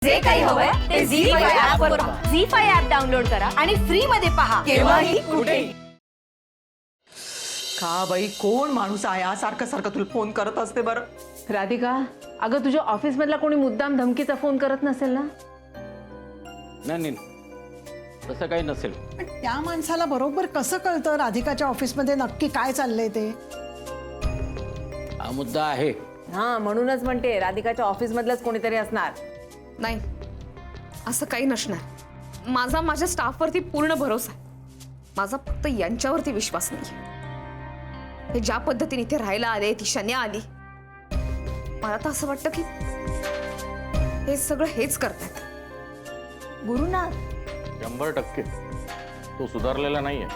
जे काही हवंय ते झी5 ऍप वर पहा. झी5 ऍप डाउनलोड करा आणि फ्री मध्ये पहा केव्हाही कुठेही. का बाई कोण माणूस आहे सारखं सारखं तुला फोन करत असते बरं. राधिका, अगं तुझ्या ऑफिस मधला कोणी मुद्दाम धमकीचा फोन करत नसेल ना? नाही तसं काही नसेल. पण त्या माणसाला बरोबर कसं कळतं राधिकाच्या ऑफिसमध्ये नक्की काय चाललंय ते? हा मुद्दा आहे. हा, म्हणूनच म्हणते राधिकाच्या ऑफिस मधलंच कोणीतरी असणार. नाही, असं काही नसणार. माझ्या स्टाफवरती पूर्ण भरोसा आहे. माझा फक्त यांच्यावरती विश्वास नाही. हे ज्या पद्धतीने इथे राहायला आले, ती शन्या आली, मला तर असं वाटतं की हे सगळं हेच करतात. गुरुनाथ 100% तो सुधारलेला नाहीये.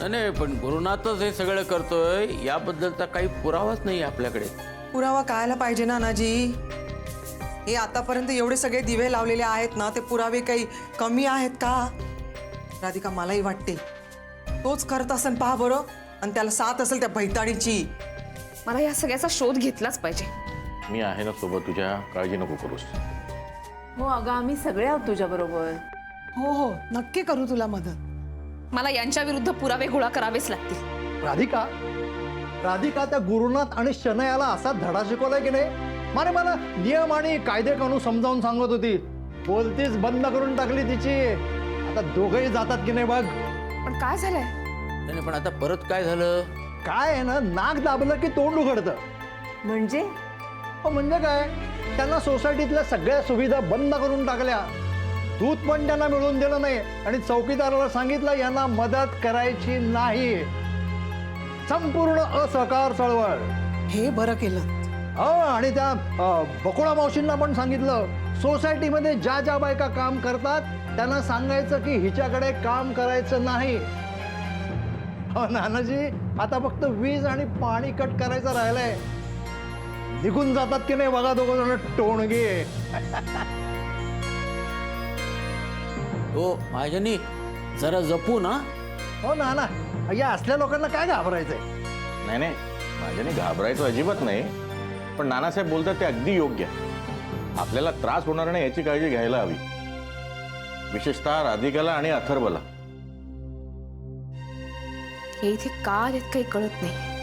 नाही पण गुरुनाथच हे सगळं करतोय याबद्दलचा काही पुरावाच नाही आपल्याकडे. पुरावा कायला पाहिजे ना नाजी. हे आतापर्यंत एवढे सगळे दिवे लावलेले आहेत ना, ते पुरावे काही कमी आहेत का? राधिका मलाही वाटते तोच करत असेल, पहा बरं. आणि त्याला साथ असेल त्या भैताडीची. मला या सगळ्याचा शोध घेतलाच पाहिजे. मी आहे ना सोबत, तुझ्या काळजी नको करूस. हो अगं, आम्ही सगळे आहोत तुझ्या बरोबर. हो हो, नक्की करू तुला मदत. मला यांच्या विरुद्ध पुरावे गोळा करावेच लागतील. राधिका राधिका त्या गुरुनाथ आणि शनयाला असा धडा शिकवलाय की नाही. मारे मला नियम आणि कायदे कानून समजावून सांगत होती. बोलतीच बंद करून टाकली तिची. आता दोघंही जातात की नाही बघ. पण काय झालंय? नाही पण आता परत काय झालं? काय आहे ना, नाक दाबलं की तोंड उघडतं. म्हणजे म्हणजे काय, त्यांना सोसायटीतल्या सगळ्या सुविधा बंद करून टाकल्या. दूध पण त्यांना मिळून दिलं नाही. आणि चौकीदाराला सांगितलं यांना मदत करायची नाही. संपूर्ण असहकार चळवळ. हे बरं केलं. हो, आणि त्या बकुळा मावशींना पण सांगितलं, सोसायटीमध्ये ज्या ज्या बायका काम करतात त्यांना सांगायचं की हिच्याकडे काम करायचं नाही. हो नानाजी, आता फक्त वीज आणि पाणी कट करायचं राहिलंय. निघून जातात की नाही बघा दोघं जण टोणगे. हो माझ्यानी जरा जपू ना. हो नाना, या असल्या लोकांना काय घाबरायचंय. नाही माझ्याने घाबरायचं अजिबात नाही. पण नानासाहेब बोलतात ते अगदी योग्य आहे. आपल्याला त्रास होणार नाही याची काळजी घ्यायला हवी, विशेषतः राधिकाला आणि अथर्वला. हे इथे का आलेत काही कळत नाही.